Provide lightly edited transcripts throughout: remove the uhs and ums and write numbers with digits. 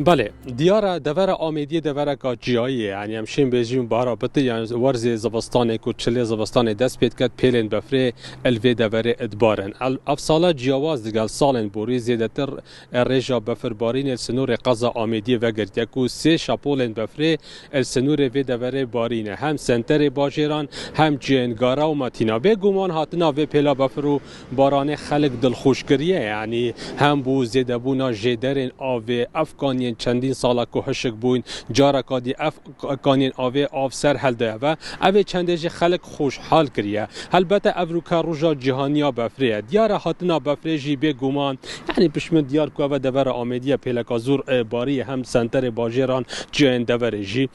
بله دیاره دور آمیدی دور کاجیایی یعنی همشین بیجیم بارا بطی یعنی ورزی زبستان کوچلی زبستان دست پید کد پیلن بفری الوی دور ادبارن افسالا جیاواز دیگل سالن بوری زیادتر رجا بفربارین السنور قضا آمیدی وگرد یکو سه شاپولن بفری السنور وی دور بارینه هم سنتر باجران هم جنگارا و ماتینا به گمان هاتنا و پیلا بفرو باران خلق دلخوشگریه یعنی هم بو زیده بونا جدرن آوه افغانی چندین سالا که هشک بوین جارا کادی افغانین آف سر هل ده و اوه چندش خلق خوشحال کریه البته افروکا روژا جهانیا بفریه دیار هاتنا بفریه جی به گمان یعنی پشمن دیار که اوه دور آمیدیه پیلکا زور باری هم سنتر باجران جهان دور جی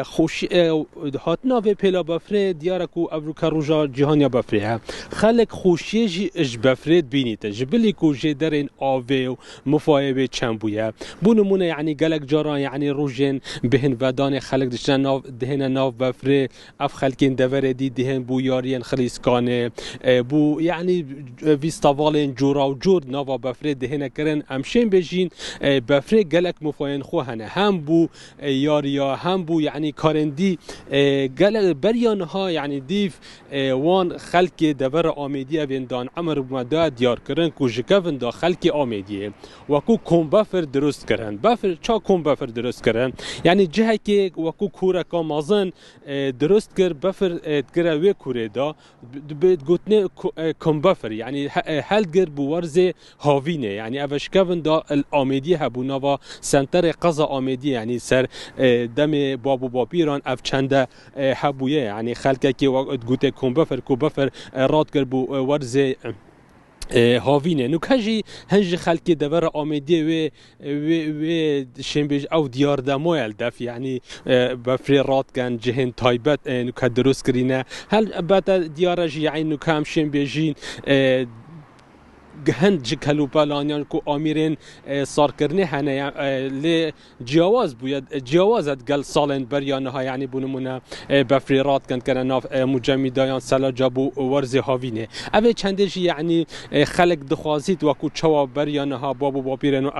خوش هاتنا و پیلا بفریه دیار که افروکا روژا جهانیا بفریه خلق خوشیه جی اج بفرید بینیده جبلی که جدرین آوه و مفایبه چند بویه بونمونه يعني قالك جرا يعني روجين بهن ودان خلق دشنا ناف دهن ناف بفري اف خلقين دفر دي دهن بو يارين خليسكانه بو يعني فيستافالين جورا وجور ناف بفري دهن كرن امشين بجين بفري قالك مفاين خو هنا هم بو ياريا هم بو يعني كارندي قالك بريانها يعني ديف وان خلق دفر آميدية بندان عمر بمداد ديار كرن كو جكفن دا خلق آميدية وكو كوم بفر درست کرن بفر چا کم بفر درست کرن یعنی جهه که وکو کوره که مازن درست کر بفر کره وی کوره دا گوتنه کم بفر یعنی هل گر بورز هاوینه یعنی اوش کون دا الامیدی هبونا و سنتر قضا آمیدی یعنی سر دم بابو بابیران اف چنده هبویه یعنی خلقه که گوته کم بفر کو بفر راد کر بو ورز هاوینه نو کجی هنج خلکی دور آمیدی و شنبیج او دیار دمایل دف یعنی بفری رات کن جهن تایبت نو که درست کرینه هل بعد دیارش یعنی نو که هم شنبیجین هند جکلو بالانیان کو آمیرین سار کرنه هنه لی جواز باید جوازت گل سالن بریانه ها یعنی بونمونه بفریرات کن کنه ناف مجمدایان سلا جابو ورز هاوینه اوه چندش یعنی خلق دخوازید وکو چوا بریانه ها بابو بابیرن و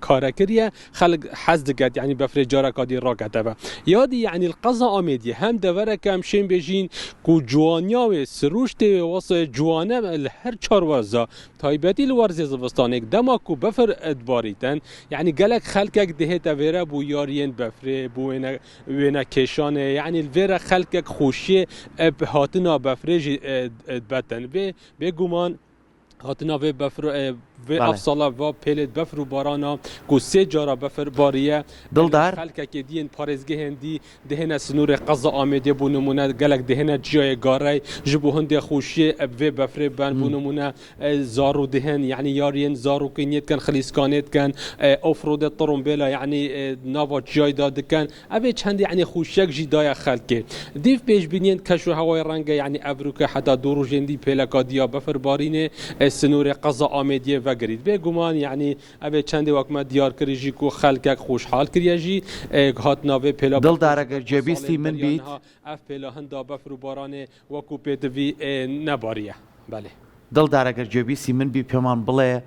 کاره کریه خلق حزد گد یعنی بفری جارکادی را گده یادی یعنی القضا آمیدی هم دوره که همشین بجین کو جوانیا و سروشت واسه جوانه هر چار وزا تایبتی الورز زبستانک دما کو بفر ادباریتن یعنی گلک خلقک دهت ویرا بو یارین بفره بو وینا کشانه یعنی الویرا خلقک خوشی هاتنا بفرج ادبتن به گمان هاتنا و بفر و افسالا و پیلت بفر و بارانا کو سه جارا بفر باریه دلدار خلک که دین پارزگه هندی دهن سنور قضا آمیده بو نمونه گلک دهن جای گاری جبو هند خوشی و بفر بن بو نمونه زارو دهن یعنی یارین زارو کنیت کن خلیسکانیت کن افرود طرمبلا یعنی نوا جای داد کن اوه چند یعنی خوشیک جدای خلک دیف پیش بینین کشو هوای رنگ یعنی ابروک حتی دورو جندی پیلکا دیا بفر بارینه سنور قضا آمیدی و گرید به گمان یعنی اوه چند وقت دیار کریجی کو خلک خوشحال کریجی هات ناوه پلا دل دار اگر جبیستی من بیت اف پلا هندا بفرو بارانه وکو پیتوی نباریه بله دل دار اگر جبیستی من بی پیمان بله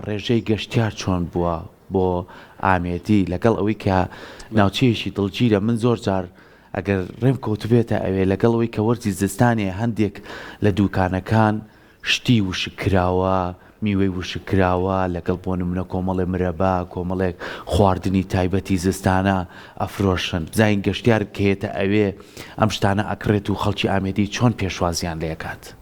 رژه گشتیار چون بوا بو آمیدی لگل اوی که ناوچیشی دلگیره من زور جار اگر رم کوتوبیت اوی لگل اوی که ورزی زستانی هندیک لدوکانکان شتی و شکراوه میوه و شکراوه لەگەڵ بۆ نمونە کۆمەڵێ مرەبا کۆمەڵێک خواردنی تایبەتی زستانە ئەفرۆشن بزانین گەشتیار کێتە ئەوێ ئەم شتانە ئەکرێت و خەڵکی ئامێدی چۆن پێشوازیان لێ کات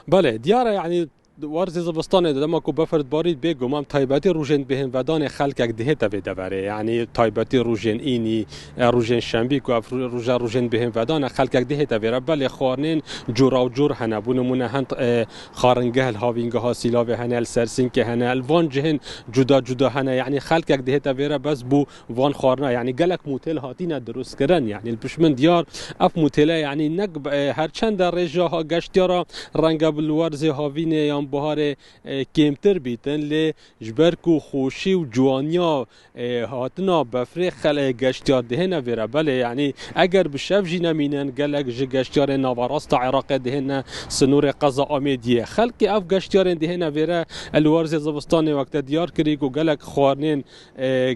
بله دیاره یعنی ورز زبستان دما کو بفرد بارید به گمام تایبتی روزن بهن ودان خلقک دهت و دوره یعنی تایبتی روزن اینی روزن شنبی کو روزن بهن ودان خلقک دهت و بله خارنین جورا و جور هنه بونمونه هند خارنگه هاوینگه ها سیلاوه هنه سرسین که هنه الوان جهن جدا جدا هنه یعنی خلقک دهت و بس بو وان خارنه یعنی گلک موتل هاتینه درست کردن یعنی الپشمن دیار اف موتله یعنی نگ هر چند رجا ها گشتیارا رنگ بالورز هاوینه یا بهار کمتر بیتن لی جبر کو خوشی و جوانیا هاتنا بفری خل گشتیار دهنه ویره بله یعنی اگر بشف جی نمینن گلک جی گشتیار نواراست عراق دهنه سنور قضا آمیدیه خلقی اف گشتیار دهنه ویره الورز زبستان وقت دیار کری کو گلک خوارنین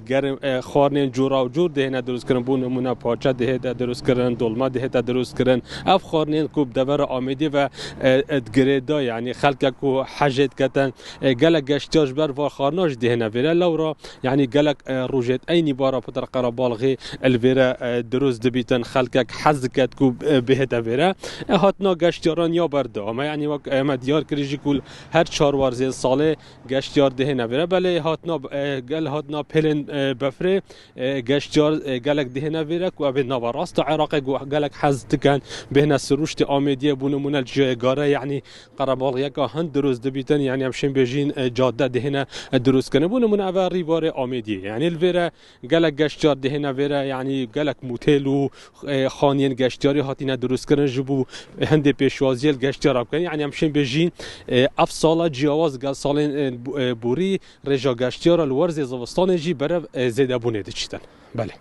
گرم خوارنین جورا و جور دهنه درست کردن بون نمونه پاچه ده درست کردن دلمه ده درست کردن اف خوارنین کو دور آمیدی و ادگریدا یعنی خلق کو حجت کتن گلک گشتیاش بر و خارناش دهنه ویره لورا یعنی گلک روجت اینی بارا پتر قربالغی الویره درست دبیتن خلق حز کت کو بهت ویره هاتنا گشتیاران یا برده اما یعنی وقت اما دیار کریجی کول هر 4 وارزی ساله گشتیار دهنه ویره بله هاتنا گل هاتنا پلن بفره گشتیار گلک دهنه ویره کو ابی نواراست عراق گلک حز تکن بهنا سروشت آمیدیه بونمون الجگاره یعنی قربالغی که هند درست دبیتن یعنی همشین بجین جاده دهنه درست کنه بونمون اوری بار آمیدیه یعنی الویره گلک گشتیار دهنه ویره یعنی گلک موتل و خانین گشتیاری هاتینه درست کنن جبو هند پیشوازی گشتیار کنن یعنی همشین بجین اف سالا جیاواز گل سالین بوری رجا گشتیار الورز زوستان جی برای زیده بونه دچیتن بله